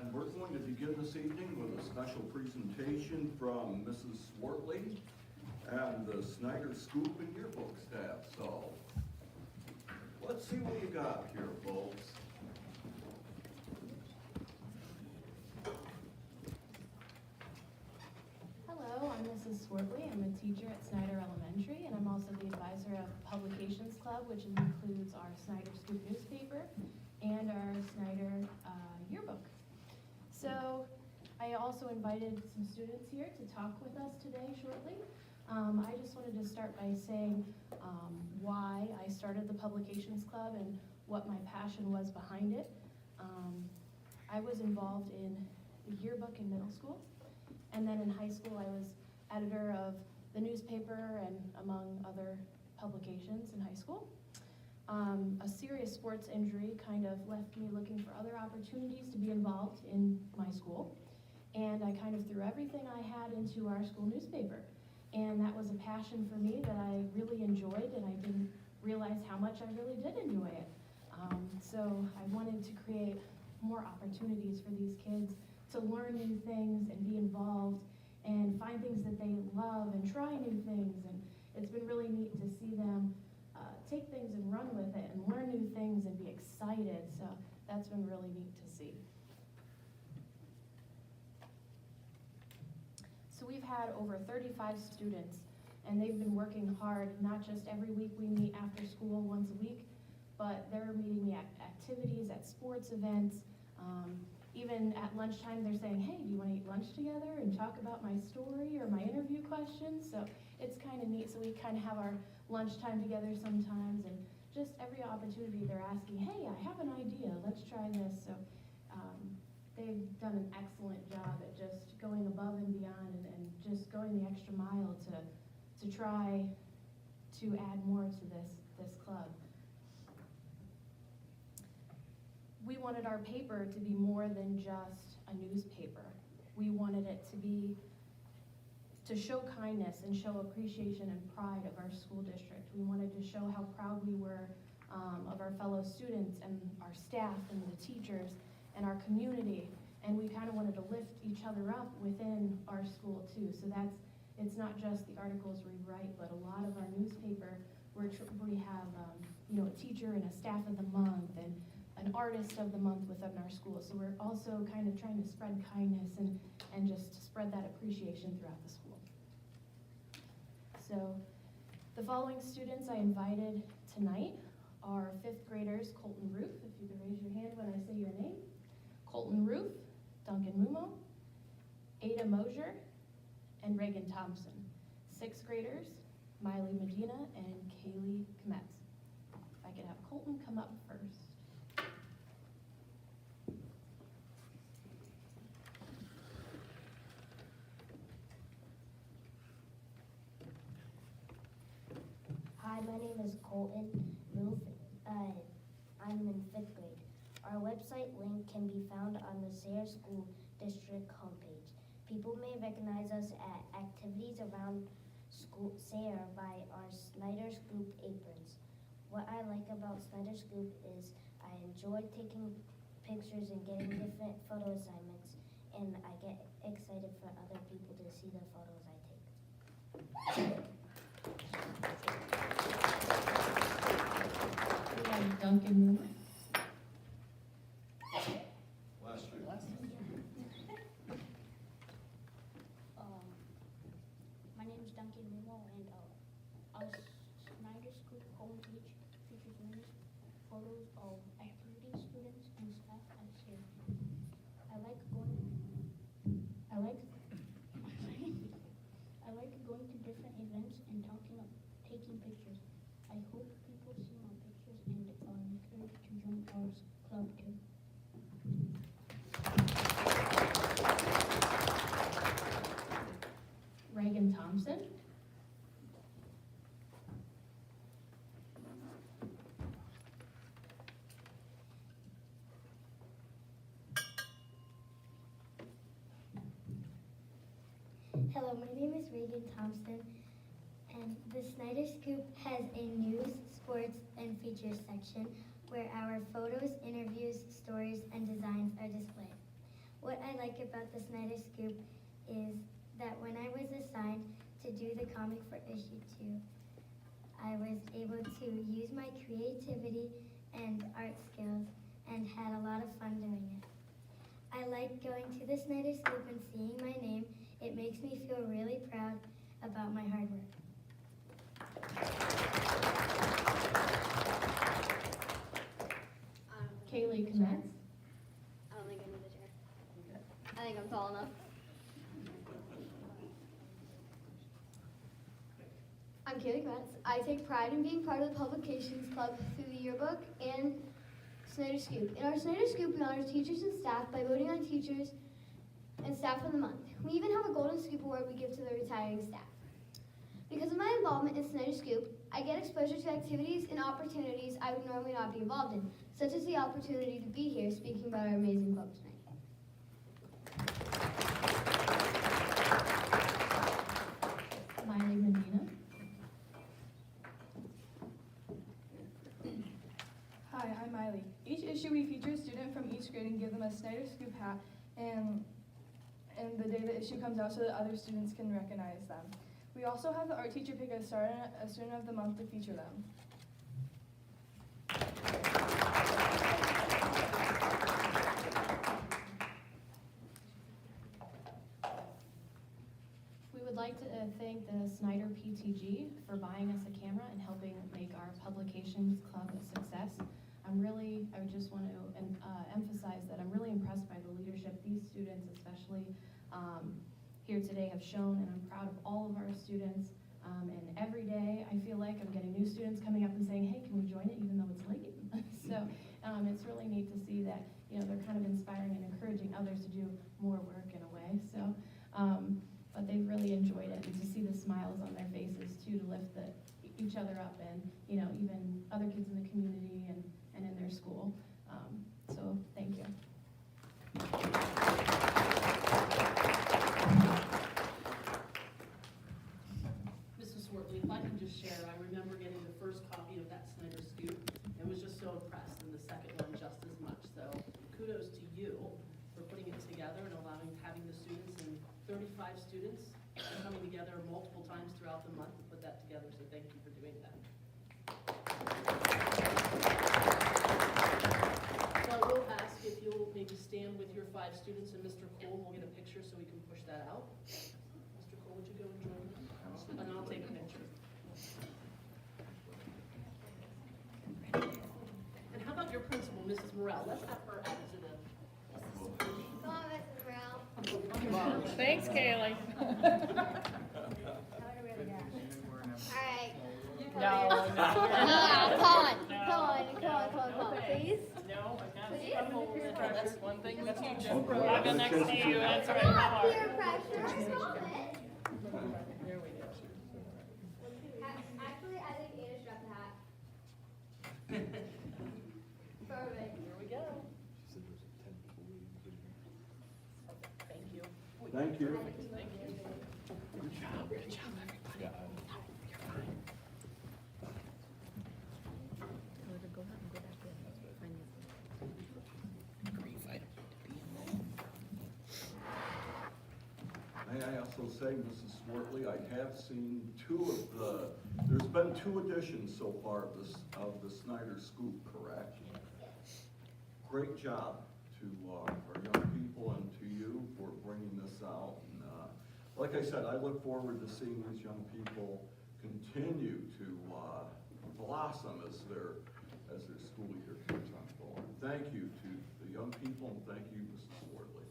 And we're going to begin this evening with a special presentation from Mrs. Swartley and the Snyder Scoop and Yearbook staff. So let's see what you got here, folks. Hello, I'm Mrs. Swartley. I'm a teacher at Snyder Elementary, and I'm also the advisor of Publications Club, which includes our Snyder Scoop newspaper and our Snyder yearbook. So I also invited some students here to talk with us today shortly. I just wanted to start by saying why I started the Publications Club and what my passion was behind it. I was involved in the yearbook in middle school, and then in high school I was editor of the newspaper and among other publications in high school. A serious sports injury kind of left me looking for other opportunities to be involved in my school, and I kind of threw everything I had into our school newspaper. And that was a passion for me that I really enjoyed, and I didn't realize how much I really did enjoy it. So I wanted to create more opportunities for these kids to learn new things and be involved and find things that they love and try new things. And it's been really neat to see them take things and run with it and learn new things and be excited. So that's been really neat to see. So we've had over 35 students, and they've been working hard, not just every week we meet after school once a week, but they're meeting me at activities, at sports events. Even at lunchtime, they're saying, hey, do you want to eat lunch together and talk about my story or my interview questions? So it's kind of neat. So we kind of have our lunchtime together sometimes, and just every opportunity they're asking, hey, I have an idea, let's try this. So they've done an excellent job at just going above and beyond and just going the extra mile to try to add more to this club. We wanted our paper to be more than just a newspaper. We wanted it to show kindness and show appreciation and pride of our school district. We wanted to show how proud we were of our fellow students and our staff and the teachers and our community. And we kind of wanted to lift each other up within our school too. So it's not just the articles we write, but a lot of our newspaper, we have a teacher and a staff of the month and an artist of the month within our school. So we're also kind of trying to spread kindness and just spread that appreciation throughout the school. So the following students I invited tonight are 5th graders Colton Roof, if you could raise your hand when I say your name. Colton Roof, Duncan Mumo, Ada Mosier, and Reagan Thompson. 6th graders Miley Medina and Kaylee Kometz. If I could have Colton come up first. Hi, my name is Colton Roof. I'm in 5th grade. Our website link can be found on the Sayre School District homepage. People may recognize us at activities around Sayre by our Snyder Scoop aprons. What I like about Snyder Scoop is I enjoy taking pictures and getting different photo assignments, and I get excited for other people to see the photos I take. We have Duncan Mumo. My name is Duncan Mumo, and our Snyder Scoop homepage features many photos of activities, students, and staff at Sayre. I like going to different events and taking pictures. I hope people see my pictures and are encouraged to join our club too. Reagan Thompson. Hello, my name is Reagan Thompson, and the Snyder Scoop has a news, sports, and features section where our photos, interviews, stories, and designs are displayed. What I like about the Snyder Scoop is that when I was assigned to do the comic for issue 2, I was able to use my creativity and art skills and had a lot of fun doing it. I like going to the Snyder Scoop and seeing my name. It makes me feel really proud about my hard work. Kaylee Kmetz. I don't think I need a chair. I think I'm tall enough. I'm Kaylee Kmetz. I take pride in being part of the Publications Club through the yearbook and Snyder Scoop. In our Snyder Scoop, we honor teachers and staff by voting on teachers and staff of the month. We even have a Golden Scoop award we give to the retiring staff. Because of my involvement in Snyder Scoop, I get exposure to activities and opportunities I would normally not be involved in, such as the opportunity to be here speaking about our amazing club tonight. Miley Medina. Hi, I'm Miley. Each issue we feature a student from each grade and give them a Snyder Scoop hat and the day the issue comes out so that other students can recognize them. We also have the art teacher pick a student of the month to feature them. We would like to thank the Snyder PTG for buying us a camera and helping make our Publications Club a success. I just want to emphasize that I'm really impressed by the leadership these students, especially here today, have shown, and I'm proud of all of our students. And every day, I feel like I'm getting new students coming up and saying, hey, can we join it, even though it's late? So it's really neat to see that, they're kind of inspiring and encouraging others to do more work in a way. So, but they've really enjoyed it, and to see the smiles on their faces too, to lift each other up, and even other kids in the community and in their school. So thank you. Mrs. Swartley, if I can just share, I remember getting the first copy of that Snyder Scoop and was just so impressed, and the second one just as much. So kudos to you for putting it together and having the students, and 35 students coming together multiple times throughout the month to put that together. So thank you for doing that. So I will ask if you'll maybe stand with your 5 students and Mr. Cole, we'll get a picture so we can push that out. Mr. Cole, would you go and join me? And I'll take a picture. And how about your principal, Mrs. Morrell? Let's have her add to the. Come on, Mrs. Brown. Thanks, Kaylee. Alright. No, Come on, please. No, I Please? can't hold the pressure. One thing the teacher. Okay. I've been next to you, that's right. Not peer pressure, stop it. Here we go. Actually, I think Anna should have the hat. Perfect. Here we go. Thank you. Thank you. Thank you. Good job, everybody. You're fine. May I also say, Mrs. Swartley, I have seen there's been 2 editions so far of the Snyder Scoop, correct? Great job to our young people and to you for bringing this out. And like I said, I look forward to seeing these young people continue to blossom as their school year keeps on going. Thank you to the young people, and thank you, Mrs. Swartley.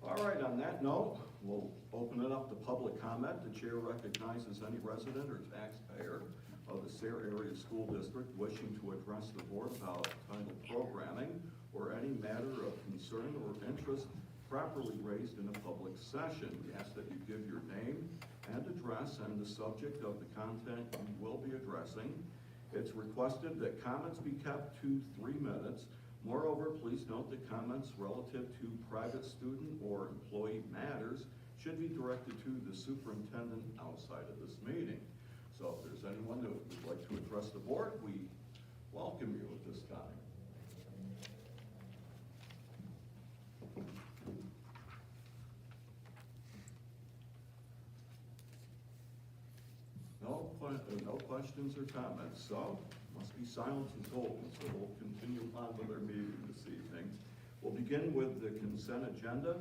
All right, on that note, we'll open it up to public comment. The chair recognizes any resident or taxpayer of the Sayre Area School District wishing to address the board about title programming or any matter of concern or interest properly raised in a public session. We ask that you give your name and address and the subject of the content you will be addressing. It's requested that comments be kept to 3 minutes. Moreover, please note that comments relative to private student or employee matters should be directed to the superintendent outside of this meeting. So if there's anyone that would like to address the board, we welcome you at this time. No questions or comments, so must be silence is golden, so we'll continue on with our meeting this evening. We'll begin with the consent agenda.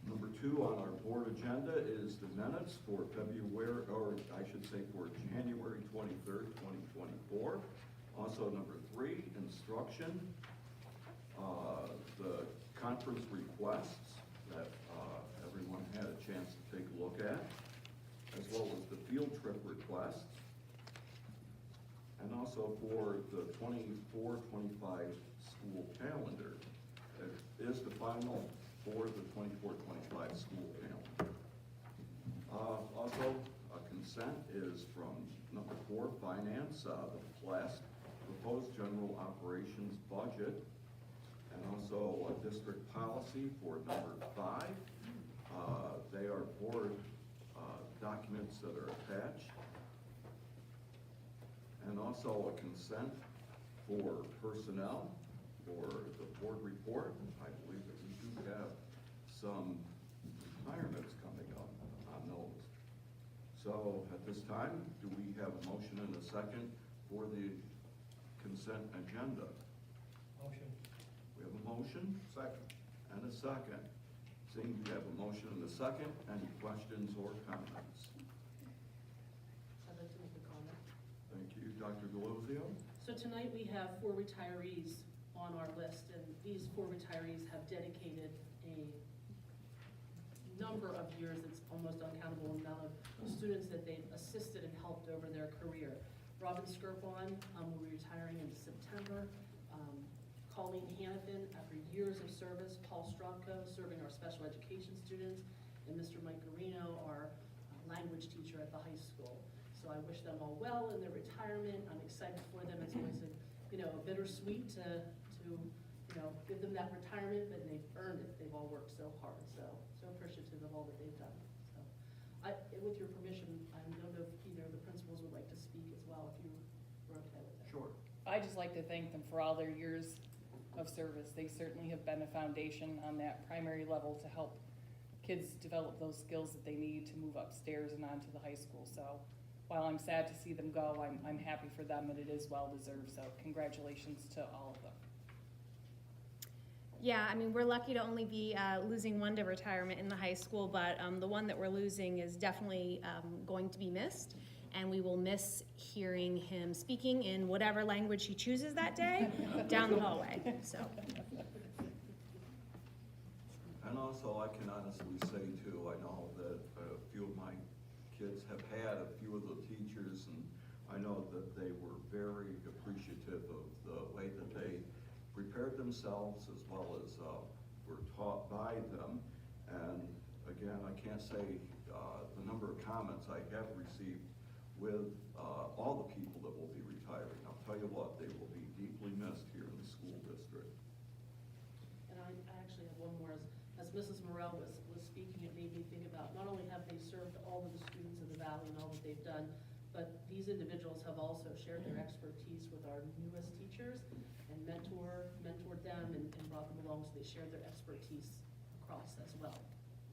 Number 2 on our board agenda is the minutes for February, or I should say for January 23rd, 2024. Also number 3, instruction. The conference requests that everyone had a chance to take a look at, as well as the field trip requests. And also for the 24-25 school calendar. It is the final for the 24-25 school calendar. Also, consent is from number 4, finance, the proposed general operations budget, and also a district policy for number 5. They are board documents that are attached. And also a consent for personnel for the board report. I believe that we do have some retirements coming up on those. So at this time, do we have a motion and a second for the consent agenda? Motion. We have a motion? Second. And a second. Seeing we have a motion and a second, any questions or comments? I'd like to make a comment. Thank you, Dr. Deluzio. So tonight we have 4 retirees on our list, and these 4 retirees have dedicated a number of years, it's almost uncountable amount of students that they've assisted and helped over their career. Robin Skirpon will be retiring in September. Colleen Hannafin, after years of service. Paul Stromko, serving our special education students, and Mr. Mike Garino, our language teacher at the high school. So I wish them all well in their retirement. I'm excited for them. It's always a bittersweet to give them that retirement, but they've earned it. They've all worked so hard. So appreciative of all that they've done. So with your permission, I don't know if either of the principals would like to speak as well, if you were okay with that. Sure. I'd just like to thank them for all their years of service. They certainly have been a foundation on that primary level to help kids develop those skills that they need to move upstairs and onto the high school. So while I'm sad to see them go, I'm happy for them, and it is well deserved. So congratulations to all of them. Yeah, I mean, we're lucky to only be losing one to retirement in the high school, but the one that we're losing is definitely going to be missed. And we will miss hearing him speaking in whatever language he chooses that day down the hallway, so. And also, I can honestly say too, I know that a few of my kids have had a few of the teachers, and I know that they were very appreciative of the way that they prepared themselves as well as were taught by them. And again, I can't say the number of comments I have received with all the people that will be retiring. I'll tell you what, they will be deeply missed here in the school district. And I actually have one more. As Mrs. Morel was speaking, it made me think about not only have they served all of the students of the Valley and all that they've done, but these individuals have also shared their expertise with our newest teachers and mentored them and brought them along, so they shared their expertise across as well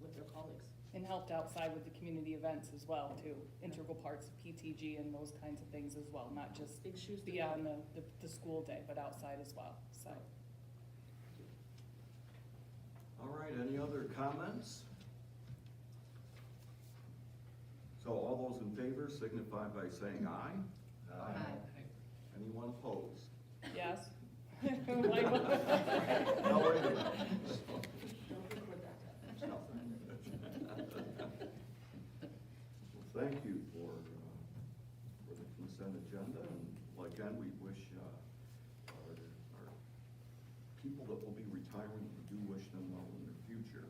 with their colleagues. And helped outside with the community events as well, too. Integral parts of PTG and those kinds of things as well, not just Big shoes to beyond the school day, but outside as well, so. All right, any other comments? So all those in favor signify by saying aye. Aye. Anyone opposed? Yes? Now, wait a minute. Don't record that. Well, thank you for the consent agenda, and again, we wish our people that will be retiring, we do wish them well in their future.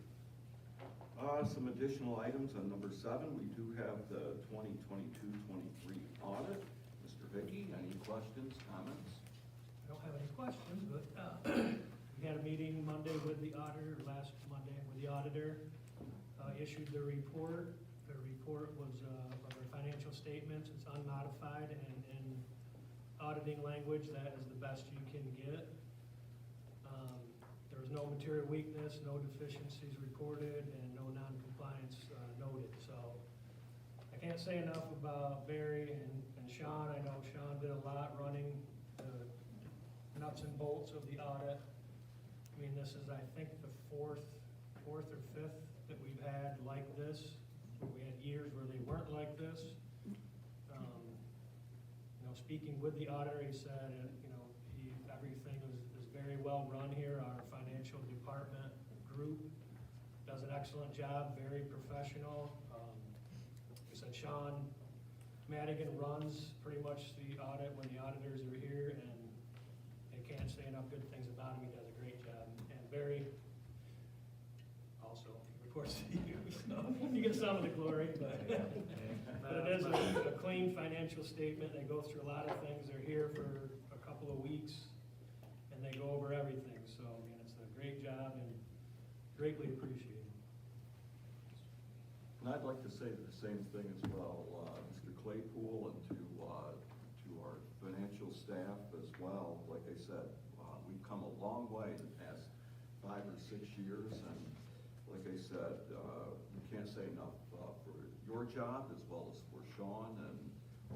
Some additional items on number 7, we do have the 2022-23 audit. Mr. Hickey, any questions, comments? I don't have any questions, but we had a meeting Monday with the auditor, last Monday, where the auditor issued the report. The report was of our financial statements. It's unmodified and in auditing language. That is the best you can get. There was no material weakness, no deficiencies reported, and no non-compliance noted. So I can't say enough about Barry and Sean. I know Sean did a lot running the nuts and bolts of the audit. I mean, this is, I think, the fourth or fifth that we've had like this. We had years where they weren't like this. Speaking with the auditor, he said, everything is very well run here. Our financial department group does an excellent job, very professional. He said Sean Madigan runs pretty much the audit when the auditors are here, and they can't say enough good things about him. He does a great job. And Barry also reports to you, so you get some of the glory, but it is a clean financial statement. They go through a lot of things. They're here for a couple of weeks, and they go over everything. So, I mean, it's a great job and greatly appreciated. And I'd like to say the same thing as well, Mr. Claypool, and to our financial staff as well. Like I said, we've come a long way in the past 5 or 6 years, and like I said, we can't say enough for your job as well as for Sean, and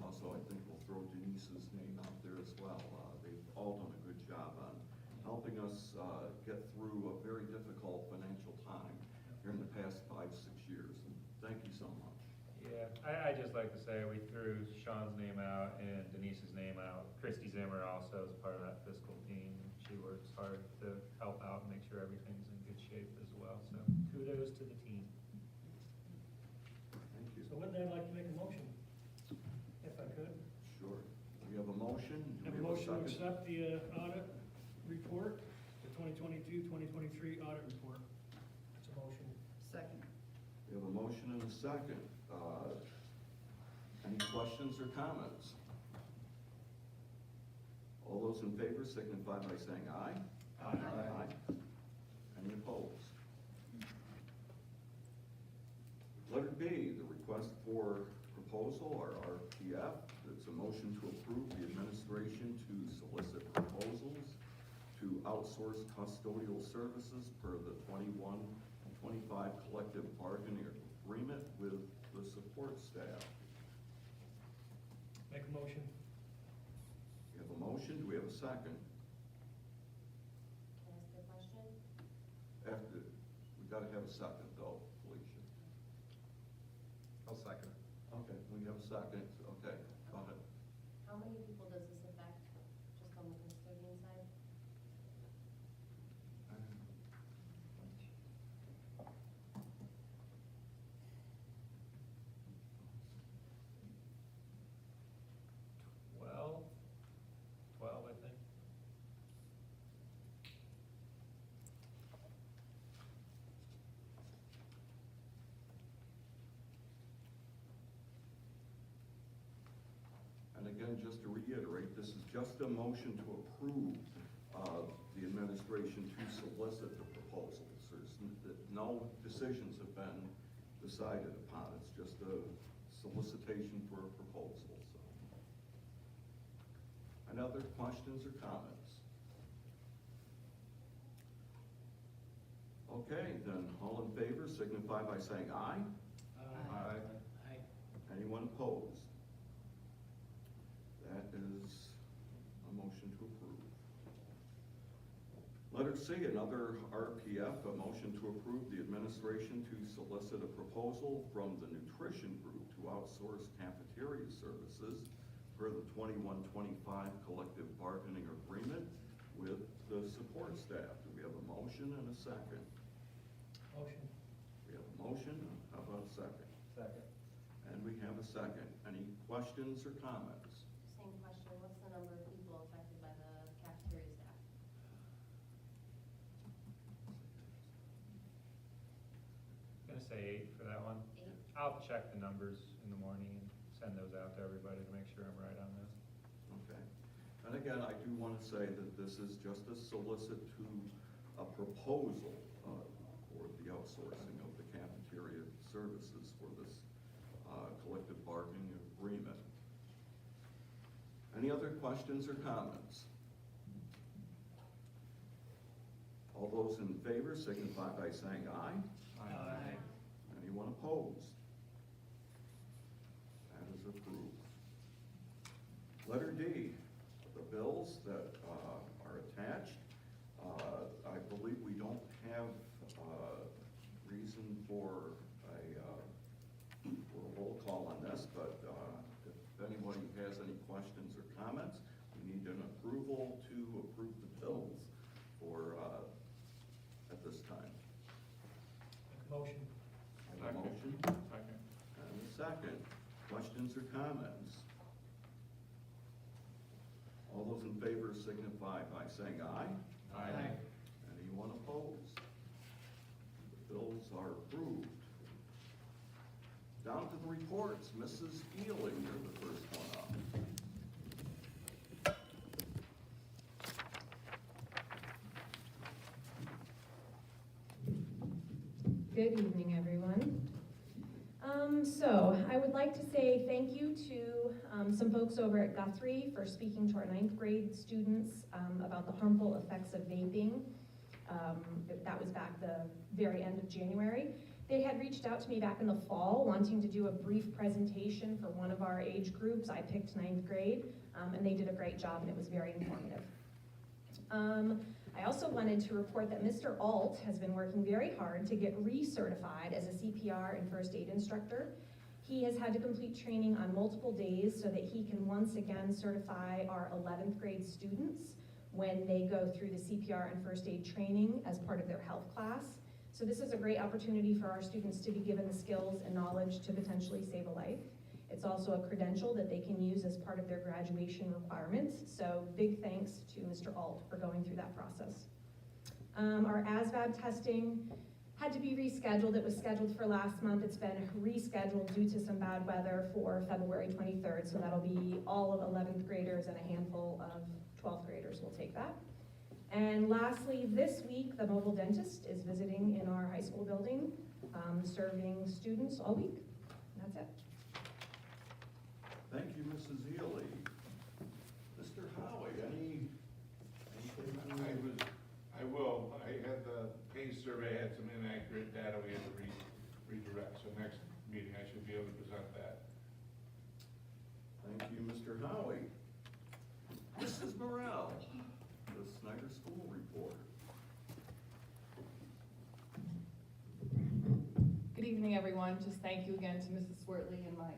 also I think we'll throw Denise's name out there as well. They've all done a good job on helping us get through a very difficult financial time here in the past 5, 6 years. And thank you so much. Yeah, I just like to say we threw Sean's name out and Denise's name out. Christy Zimmer also is part of that fiscal team. She works hard to help out and make sure everything's in good shape as well. So kudos to the team. Thank you. So with that, I'd like to make a motion, if I could. Sure. We have a motion. Do Have we a motion to second? accept the audit report, the 2022-2023 audit report. That's a motion. Second. We have a motion and a second. Any questions or comments? All those in favor signify by saying aye. Aye. Any opposed? Letter B, the request for proposal, or RPF. It's a motion to approve the administration to solicit proposals to outsource custodial services per the 21-25 collective bargaining agreement with the support staff. Make a motion. We have a motion, do we have a second? Can I ask a question? We gotta have a second though, Felicia. I'll second. Okay, we have a second, okay, go ahead. How many people does this affect, just on the custodian side? Well, 12, I think. And again, just to reiterate, this is just a motion to approve the administration to solicit the proposals. No decisions have been decided upon. It's just a solicitation for a proposal. So. Any other questions or comments? Okay, then all in favor signify by saying aye. Aye. Anyone opposed? That is a motion to approve. Letter C, another RPF, a motion to approve the administration to solicit a proposal from the nutrition group to outsource cafeteria services per the 21-25 collective bargaining agreement with the support staff. Do we have a motion and a second? Motion. We have a motion, how about a second? Second. And we have a second. Any questions or comments? Same question, what's the number of people affected by the cafeteria staff? Gonna say 8 for that one. 8? I'll check the numbers in the morning and send those out to everybody to make sure I'm right on this. Okay. And again, I do want to say that this is just a solicit to a proposal for the outsourcing of the cafeteria services for this collective bargaining agreement. Any other questions or comments? All those in favor signify by saying aye. Aye. Anyone opposed? Letter D, the bills that are attached. I believe we don't have reason for a roll call on this, but if anybody has any questions or comments, we need an approval to approve the bills for at this time. Motion. I have a motion Second. and a second. Questions or comments? All those in favor signify by saying aye. Aye. Anyone opposed? The bills are approved. Down to the reports. Mrs. Ely, you're the first one up. Good evening, everyone. So I would like to say thank you to some folks over at Guthrie for speaking to our 9th grade students about the harmful effects of vaping. That was back the very end of January. They had reached out to me back in the fall wanting to do a brief presentation for one of our age groups. I picked 9th grade, and they did a great job, and it was very informative. I also wanted to report that Mr. Alt has been working very hard to get recertified as a CPR and first aid instructor. He has had to complete training on multiple days so that he can once again certify our 11th grade students when they go through the CPR and first aid training as part of their health class. So this is a great opportunity for our students to be given the skills and knowledge to potentially save a life. It's also a credential that they can use as part of their graduation requirements. So big thanks to Mr. Alt for going through that process. Our ASVAB testing had to be rescheduled. It was scheduled for last month. It's been rescheduled due to some bad weather for February 23rd. So that'll be all of 11th graders and a handful of 12th graders will take that. And lastly, this week, the mobile dentist is visiting in our high school building, serving students all week. And that's it. Thank you, Mrs. Ely. Mr. Howie, anything? I will. I had the PACE survey, had some inaccurate data we had to redirect, so next meeting I should be able to present that. Thank you, Mr. Howie. Mrs. Morrell, the Snyder School Report. Good evening, everyone. Just thank you again to Mrs. Swartley and my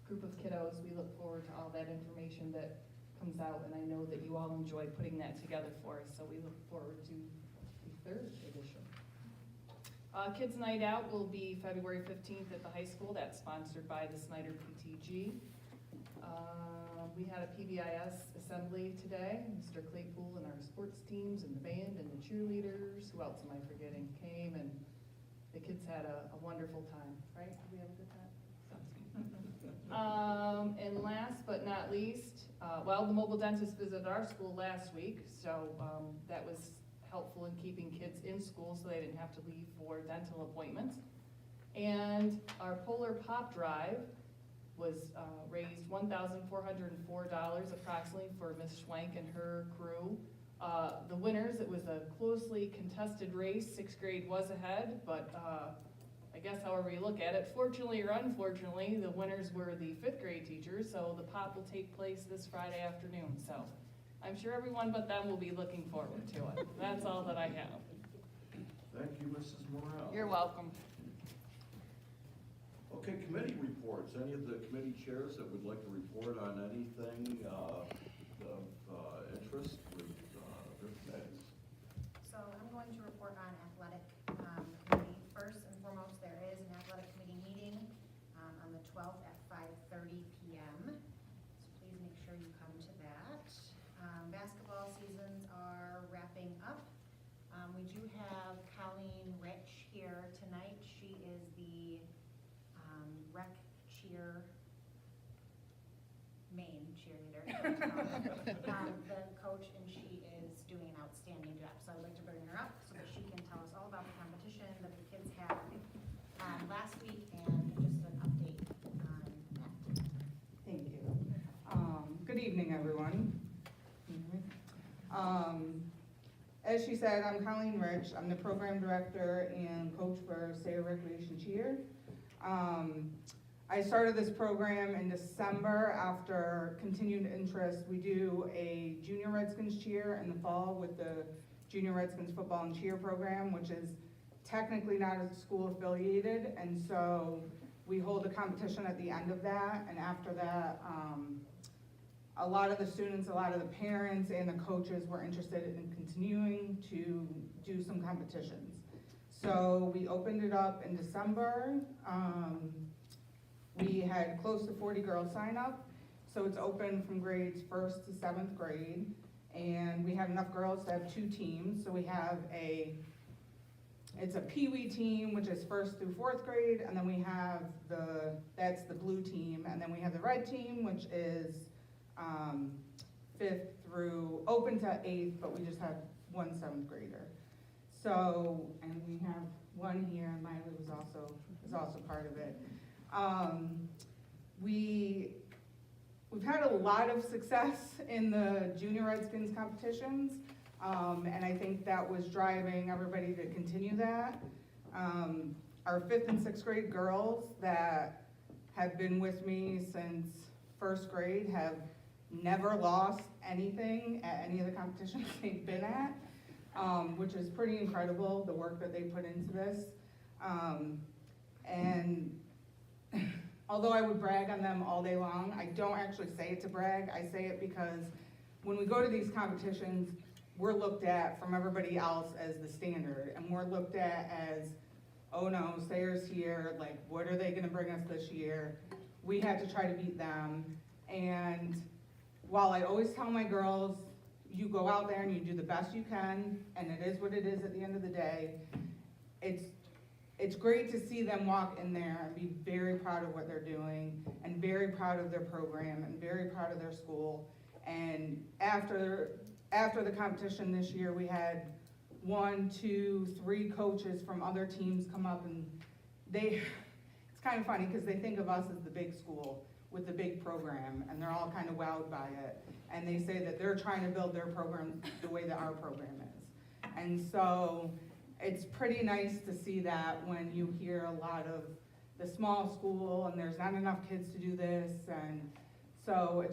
group of kiddos. We look forward to all that information that comes out, and I know that you all enjoy putting that together for us, so we look forward to the 3rd edition. Kids Night Out will be February 15th at the high school. That's sponsored by the Snyder PTG. We had a PBIS assembly today. Mr. Claypool and our sports teams and the band and the cheerleaders, who else am I forgetting, came, and the kids had a wonderful time, right? Did we have a good time? And last but not least, the mobile dentist visited our school last week, so that was helpful in keeping kids in school so they didn't have to leave for dental appointments. And our Polar Pop Drive was raised $1,404 approximately for Ms. Schwank and her crew. The winners, it was a closely contested race. 6th grade was ahead, but I guess however you look at it, fortunately or unfortunately, the winners were the 5th grade teachers, so the pop will take place this Friday afternoon. So I'm sure everyone but them will be looking forward to it. That's all that I have. Thank you, Mrs. Morrell. You're welcome. Okay, committee reports. Any of the committee chairs that would like to report on anything of interest with their committees? So I'm going to report on athletic committee. First and foremost, there is an athletic committee meeting on the 12th at 5:30 p.m. So please make sure you come to that. Basketball seasons are wrapping up. We do have Colleen Rich here tonight. She is the rec cheer main cheerleader, the coach, and she is doing an outstanding job. So I'd like to bring her up so that she can tell us all about the competition that the kids had last week and just an update on that. Thank you. Good evening, everyone. As she said, I'm Colleen Rich. I'm the program director and coach for Sayre Recreation Cheer. I started this program in December after continued interest. We do a Junior Redskins cheer in the fall with the Junior Redskins football and cheer program, which is technically not school affiliated, and so we hold a competition at the end of that, and after that, a lot of the students, a lot of the parents and the coaches were interested in continuing to do some competitions. So we opened it up in December. We had close to 40 girls sign up, so it's open from grades 1st to 7th grade, and we have enough girls to have 2 teams. So we have it's a Pee Wee team, which is 1st through 4th grade, and then we have that's the blue team, and then we have the red team, which is 5th through, open to 8th, but we just have 1 7th grader. So, and we have one here, and Miley is also part of it. We've had a lot of success in the Junior Redskins competitions, and I think that was driving everybody to continue that. Our 5th and 6th grade girls that have been with me since 1st grade have never lost anything at any of the competitions they've been at, which is pretty incredible, the work that they put into this. And although I would brag on them all day long, I don't actually say it to brag. I say it because when we go to these competitions, we're looked at from everybody else as the standard, and we're looked at as, oh no, Sayers here, like what are they gonna bring us this year? We have to try to beat them. And while I always tell my girls, you go out there and you do the best you can, and it is what it is at the end of the day, it's great to see them walk in there and be very proud of what they're doing, and very proud of their program, and very proud of their school. And after the competition this year, we had 1, 2, 3 coaches from other teams come up, and it's kind of funny because they think of us as the big school with the big program, and they're all kind of wowed by it. And they say that they're trying to build their program the way that our program is. And so it's pretty nice to see that when you hear a lot of the small school and there's not enough kids to do this. And so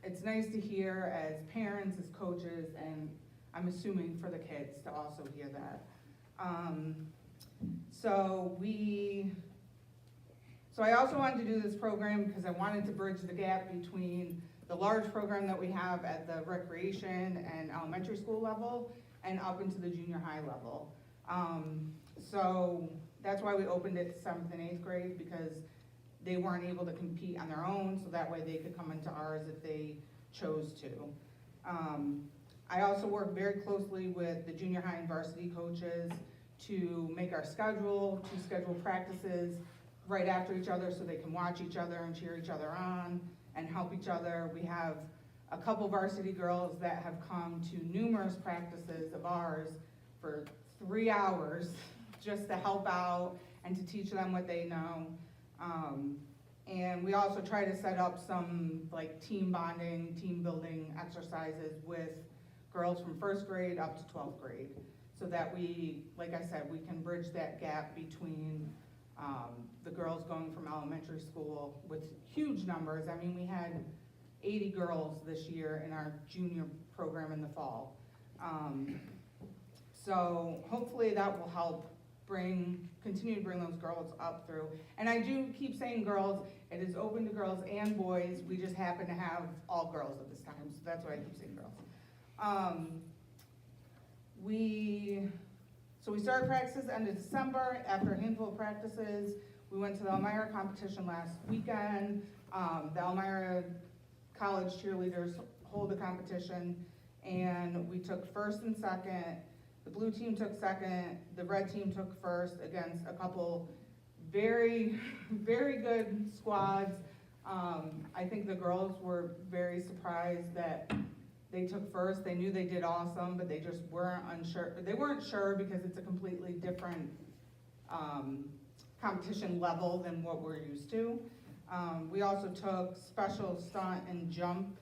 it's nice to hear as parents, as coaches, and I'm assuming for the kids to also hear that. So I also wanted to do this program because I wanted to bridge the gap between the large program that we have at the recreation and elementary school level and up into the junior high level. So that's why we opened it to 7th and 8th grade, because they weren't able to compete on their own, so that way they could come into ours if they chose to. I also work very closely with the junior high and varsity coaches to make our schedule, to schedule practices right after each other so they can watch each other and cheer each other on and help each other. We have a couple varsity girls that have come to numerous practices of ours for 3 hours just to help out and to teach them what they know. And we also try to set up some like team bonding, team building exercises with girls from 1st grade up to 12th grade, so that we, like I said, we can bridge that gap between the girls going from elementary school with huge numbers. I mean, we had 80 girls this year in our junior program in the fall. So hopefully that will help continue to bring those girls up through. And I do keep saying girls, it is open to girls and boys. We just happen to have all girls at this time, so that's why I keep saying girls. So we started practices end of December. After a handful of practices, we went to the Elmira competition last weekend. The Elmira College cheerleaders hold a competition, and we took 1st and 2nd. The blue team took 2nd, the red team took 1st against a couple very, very good squads. I think the girls were very surprised that they took 1st. They knew they did awesome, but they just weren't unsure. They weren't sure because it's a completely different competition level than what we're used to. We also took special stunt and jump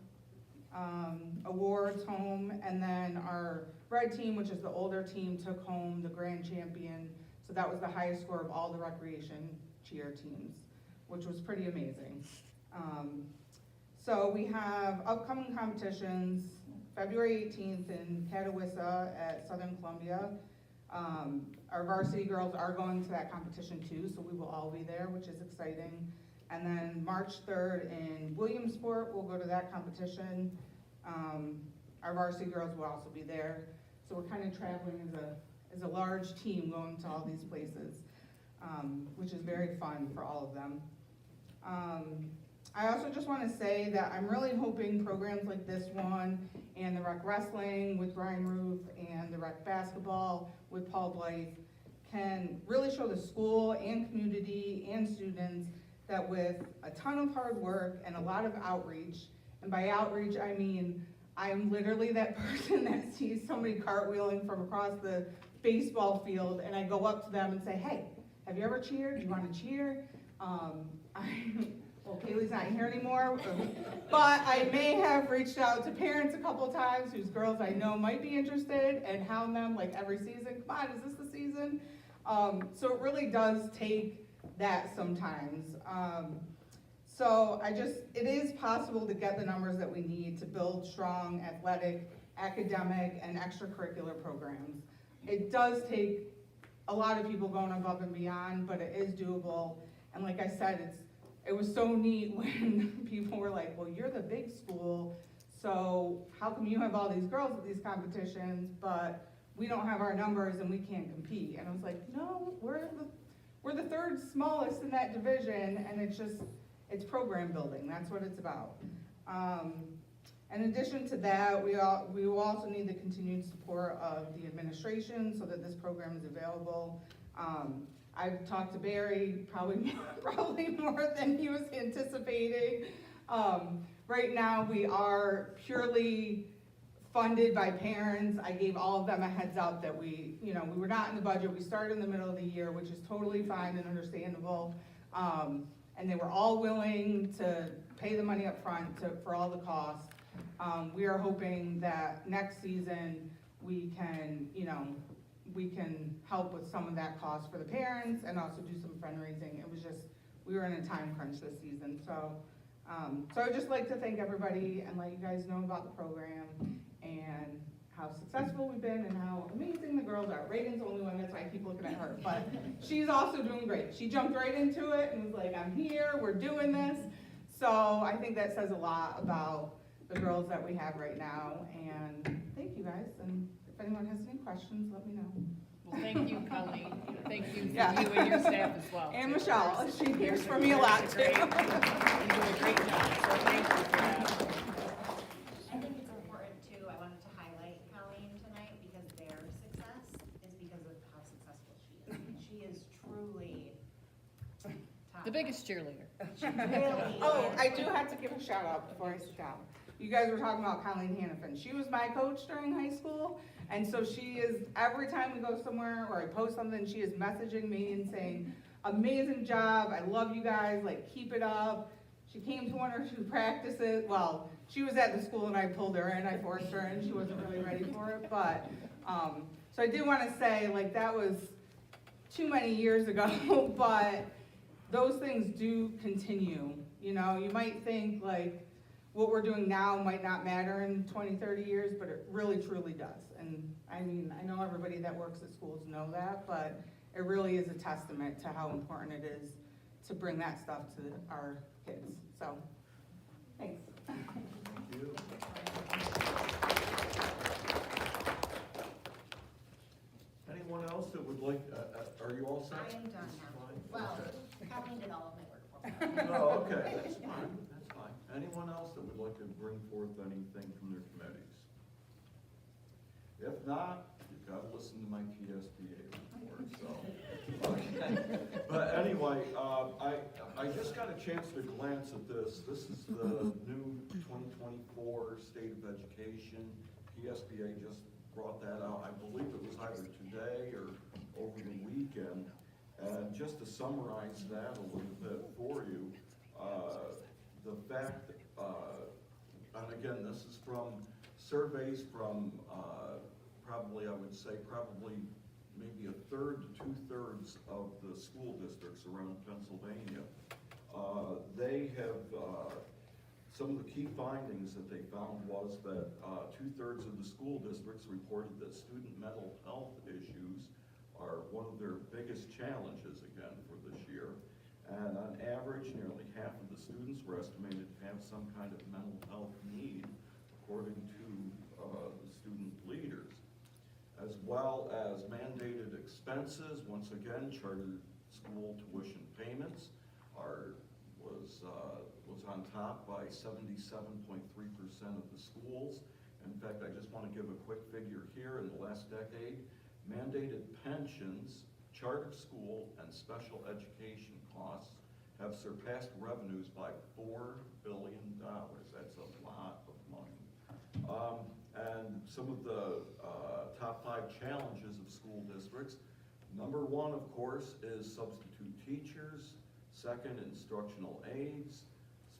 awards home, and then our red team, which is the older team, took home the grand champion. So that was the highest score of all the recreation cheer teams. which was pretty amazing. So we have upcoming competitions, February 18th in Catawissa at Southern Columbia. Our varsity girls are going to that competition too, so we will all be there, which is exciting. And then March 3rd in Williamsport, we'll go to that competition. Our varsity girls will also be there. So we're kind of traveling as a large team going to all these places, which is very fun for all of them. I also just want to say that I'm really hoping programs like this one and the rec wrestling with Brian Ruth and the rec basketball with Paul Blythe can really show the school and community and students that with a ton of hard work and a lot of outreach, and by outreach I mean I'm literally that person that sees somebody cartwheeling from across the baseball field and I go up to them and say, hey, have you ever cheered? Do you want to cheer? Well, Kaylee's not here anymore, but I may have reached out to parents a couple times whose girls I know might be interested and hound them like every season. Come on, is this the season? So it really does take that sometimes. So it is possible to get the numbers that we need to build strong athletic, academic, and extracurricular programs. It does take a lot of people going above and beyond, but it is doable. And like I said, it was so neat when people were like, well, you're the big school, so how come you have all these girls at these competitions, but we don't have our numbers and we can't compete? And I was like, no, we're the third smallest in that division, and it's program building. That's what it's about. In addition to that, we will also need the continued support of the administration so that this program is available. I've talked to Barry probably more than he was anticipating. Right now, we are purely funded by parents. I gave all of them a heads up that we were not in the budget. We started in the middle of the year, which is totally fine and understandable. And they were all willing to pay the money up front for all the costs. We are hoping that next season we can help with some of that cost for the parents and also do some fundraising. It was just, we were in a time crunch this season. So I'd just like to thank everybody and let you guys know about the program and how successful we've been and how amazing the girls are. Reagan's the only one, that's why I keep looking at her, but she's also doing great. She jumped right into it and was like, I'm here, we're doing this. So I think that says a lot about the girls that we have right now, and thank you guys, and if anyone has any questions, let me know. Well, thank you, Colleen. Thank you, Yeah. you and your staff as well. And too. Michelle, she hears from me a lot too. You do a great job, so thank you for that. I think it's important too, I wanted to highlight Colleen tonight because their success is because of how successful she is. She is truly top. The biggest cheerleader. She really Oh, is. I do have to give a shout out before I sit down. You guys were talking about Colleen Hannafin. She was my coach during high school, and so she is, every time we go somewhere or I post something, she is messaging me and saying, amazing job, I love you guys, like, keep it up. She came to 1 or 2 practices, well, she was at the school and I pulled her in, I forced her in, she wasn't really ready for it, but, so I do wanna say, like, that was too many years ago, but those things do continue. You know, you might think like what we're doing now might not matter in 20, 30 years, but it really truly does. And I mean, I know everybody that works at schools know that, but it really is a testament to how important it is to bring that stuff to our kids. So, thanks. Thank you. Anyone else that would like, are you all set? I am done Mrs. now. Klein? Well, Okay. Colleen did all of my work for me. Oh, okay, that's fine, that's fine. Anyone else that would like to bring forth anything from their committees? If not, you've got to listen to my PSBA report, so. Okay. But anyway, I just got a chance to glance at this. This is the new 2024 State of Education. PSBA just brought that out. I believe it was either today or over the weekend. And just to summarize that a little bit for you, the fact, and again, this is from surveys from probably, I would say, probably maybe 1/3 to 2/3 of the school districts around Pennsylvania. They have, some of the key findings that they found was that 2/3 of the school districts reported that student mental health issues are one of their biggest challenges again for this year. And on average, nearly half of the students were estimated to have some kind of mental health need, according to the student leaders. As well as mandated expenses, once again, charter school tuition payments was on top by 77.3% of the schools. In fact, I just want to give a quick figure here. In the last decade, mandated pensions, charter school, and special education costs have surpassed revenues by $4 billion. That's a lot of money. And some of the top 5 challenges of school districts. Number 1, of course, is substitute teachers. 2nd, instructional aides.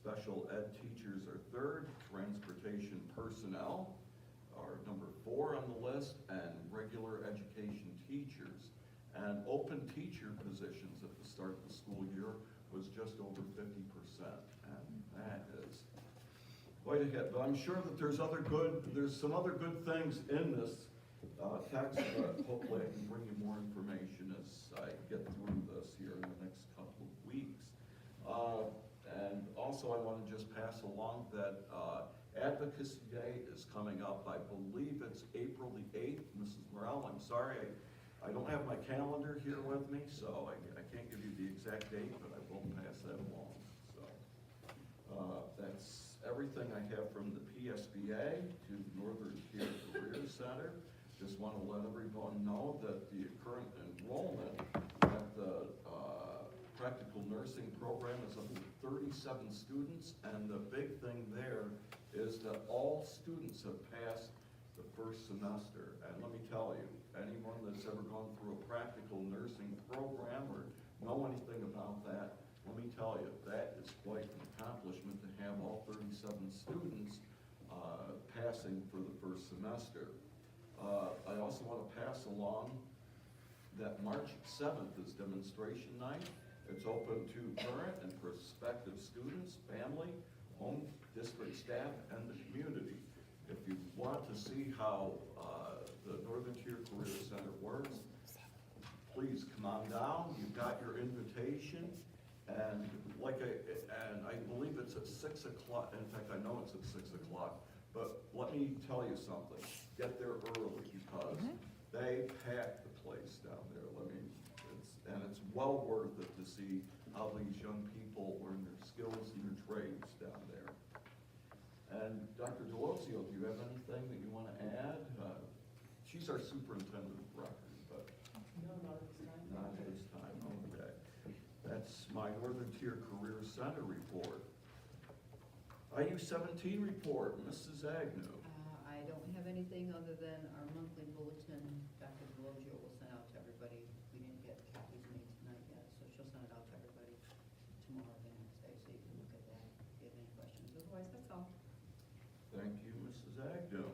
Special ed teachers are 3rd. Transportation personnel are number 4 on the list, and regular education teachers. And open teacher positions at the start of the school year was just over 50%, and that is quite a hit. But I'm sure that there's some other good things in this text, but hopefully I can bring you more information as I get through this here in the next couple of weeks. And also I want to just pass along that Advocacy Day is coming up. I believe it's April the 8th. Mrs. Morrell, I'm sorry, I don't have my calendar here with me, so I can't give you the exact date, but I will pass that along. So that's everything I have from the PSBA to the Northern Tier Career Center. Just want to let everyone know that the current enrollment at the practical nursing program is up to 37 students, and the big thing there is that all students have passed the first semester. And let me tell you, anyone that's ever gone through a practical nursing program or know anything about that, let me tell you, that is quite an accomplishment to have all 37 students passing for the first semester. I also want to pass along that March 7th is demonstration night. It's open to current and prospective students, family, home district staff, and the community. If you want to see how the Northern Tier Career Center works, please come on down. You've got your invitation, and I believe it's at 6 o'clock. In fact, I know it's at 6 o'clock. But let me tell you something. Get there early because they pack the place down there. It's well worth it to see how these young people learn their skills and their trades down there. And Dr. Delosio, do you have anything that you want to add? She's our superintendent of record, but No, not at this time. not at this time. Okay. That's my Northern Tier Career Center report. IU-17 report, Mrs. Agnew. I don't have anything other than our monthly bulletin. Dr. Delogio will send out to everybody. We didn't get copies made tonight yet, so she'll send it out to everybody tomorrow, the next day, so you can look at that if you have any questions. Otherwise, that's all. Thank you, Mrs. Agnew.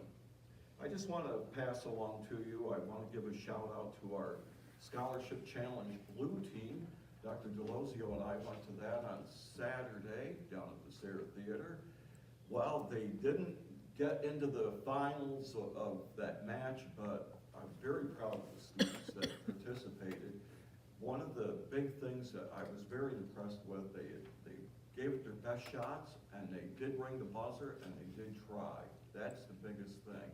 I just want to pass along to you, I want to give a shout out to our Scholarship Challenge Blue Team. Dr. Delosio and I went to that on Saturday down at the Sayre Theater. Well, they didn't get into the finals of that match, but I'm very proud of the students that participated. One of the big things that I was very impressed with, they gave it their best shots, and they did ring the buzzer, and they did try. That's the biggest thing,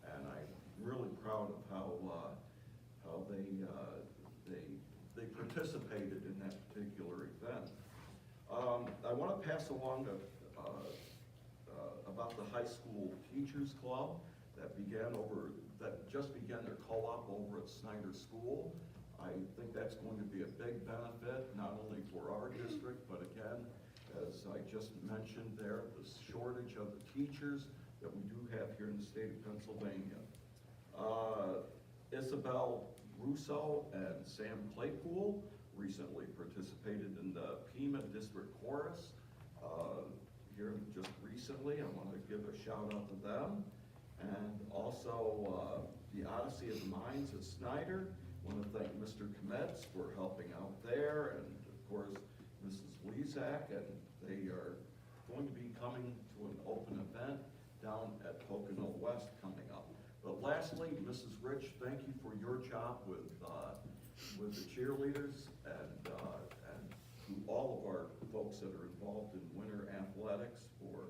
and I'm really proud of how they participated in that particular event. I want to pass along about the high school teachers club that just began their co-op over at Snyder School. I think that's going to be a big benefit, not only for our district, but again, as I just mentioned there, the shortage of the teachers that we do have here in the state of Pennsylvania. Isabel Russo and Sam Claypool recently participated in the Pima District Chorus here just recently. I want to give a shout out to them. And also the Odyssey of the Minds at Snyder. I want to thank Mr. Kometz for helping out there, and of course Mrs. Lezak, and they are going to be coming to an open event down at Pocono West coming up. But lastly, Mrs. Rich, thank you for your job with the cheerleaders and to all of our folks that are involved in winter athletics for,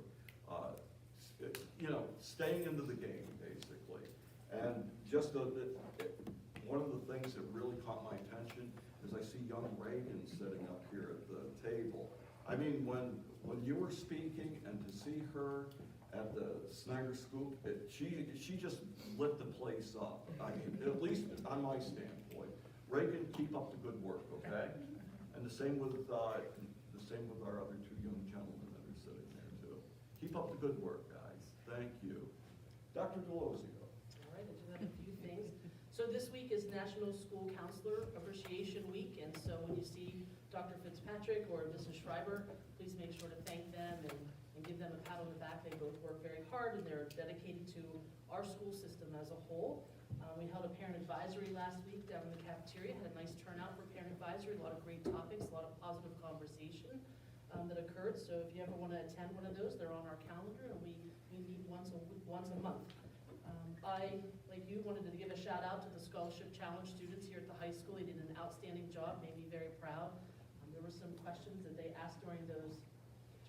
staying into the game, basically. And just one of the things that really caught my attention is I see young Reagan sitting up here at the table. I mean, when you were speaking and to see her at the Snyder Scoop, she just lit the place up. I mean, at least on my standpoint. Reagan, keep up the good work, okay? And the same with our other two young gentlemen that are sitting there too. Keep up the good work, guys. Thank you. Dr. Delosio. All right, I do have a few things. So this week is National School Counselor Appreciation Week, and so when you see Dr. Fitzpatrick or Mrs. Schreiber, please make sure to thank them and give them a pat on the back. They both work very hard and they're dedicated to our school system as a whole. We held a parent advisory last week down in the cafeteria, had a nice turnout for parent advisory, a lot of great topics, a lot of positive conversation that occurred. So if you ever want to attend one of those, they're on our calendar, and we meet once a month. I, like you, wanted to give a shout out to the Scholarship Challenge students here at the high school. They did an outstanding job, made me very proud. There were some questions that they asked during those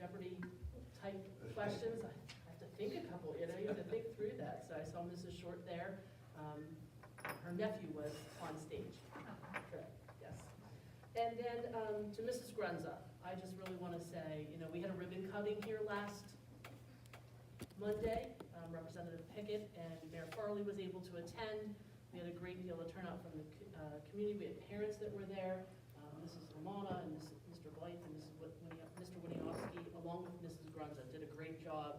Jeopardy type questions. I have to think a couple, you have to think through that. So I saw Mrs. Short there. Her nephew was on stage. Correct, yes. And then to Mrs. Grunza, I just really want to say, we had a ribbon cutting here last Monday. Representative Pickett and Mayor Farley was able to attend. We had a great deal of turnout from the community. We had parents that were there, Mrs. Romana and Mr. Blythe and Mr. Winiowski, along with Mrs. Grunza, did a great job.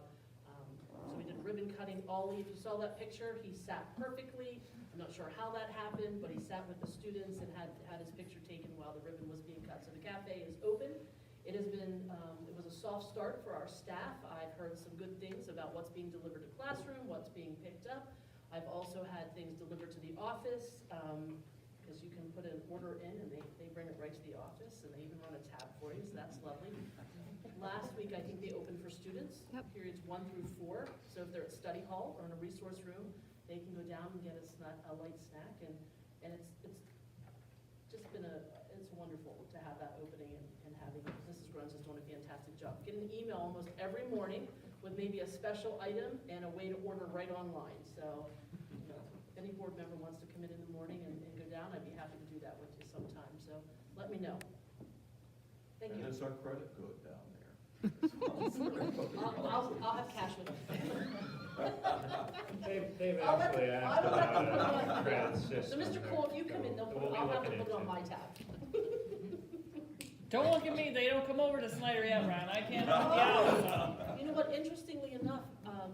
So we did ribbon cutting. Ollie, if you saw that picture, he sat perfectly. I'm not sure how that happened, but he sat with the students and had his picture taken while the ribbon was being cut. So the cafe is open. It has been, it was a soft start for our staff. I've heard some good things about what's being delivered to classroom, what's being picked up. I've also had things delivered to the office, because you can put an order in and they bring it right to the office, and they even run a tab for you, so that's lovely. Last week, I think they opened for students, periods 1 through 4. So if they're at study hall or in a resource room, they can go down and get a light snack, and it's just been it's wonderful to have that opening and having Mrs. Grunz is doing a fantastic job. Get an email almost every morning with maybe a special item and a way to order right online. So if any board member wants to come in the morning and go down, I'd be happy to do that with you sometime. So let me know. Thank you. And is our credit good down there? I'll have cash with me. They've actually asked about a credit system. So Mr. Cole, if you come in, I'll have to put it on my tab. Don't look at me, they don't come over to Snyder yet, Ron, I can't help you out. You know what, interestingly enough, I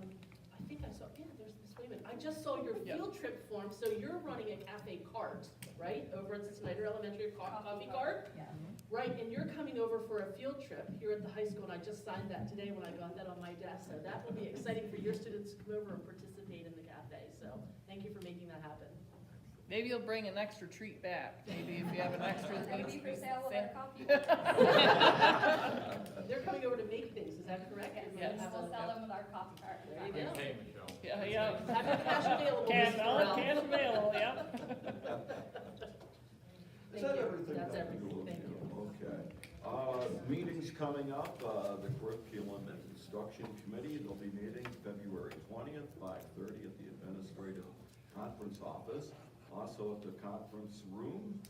think I saw, there's this, wait a minute, I just saw your field trip form, so you're running a cafe cart, right, over at the Snyder Elementary Coffee Cart? Yeah. Right, and you're coming over for a field trip here at the high school, and I just signed that today when I got that on my desk, so that will be exciting for your students to come over and participate in the cafe, so thank you for making that happen. Maybe you'll bring an extra treat back, maybe if you have an extra. It's gonna be for sale with our coffee. They're coming over to make things, is that correct? Yes, we'll sell them with our coffee cart. There you go. Hey, Michelle. Yeah. Have your cash available, Cash, Mr. I'll have Brown. cash available, yep. Is Thank that you. everything? That's Dr. everything, Delosio? thank you. Okay. Meetings coming up, the Curriculum and Instruction Committee, they'll be meeting February 20th, 5:30 at the Administrative Conference Office. Also at the conference room,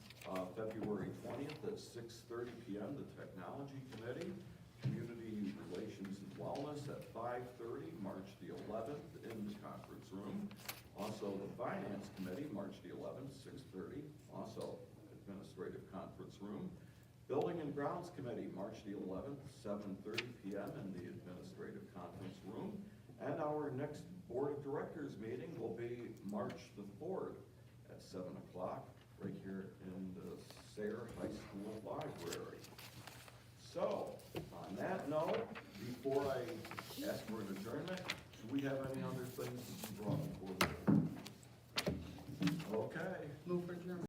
February 20th at 6:30 p.m., the Technology Committee. Community Relations and Wellness at 5:30, March the 11th in the conference room. Also the Finance Committee, March the 11th, 6:30, also Administrative Conference Room. Building and Grounds Committee, March the 11th, 7:30 p.m. in the Administrative Conference Room. And our next Board of Directors meeting will be March the 4th at 7 o'clock, right here in the Sayre High School Library. So, on that note, before I ask for an adjournment, do we have any other things to be brought before the board? Okay. Move for adjournment.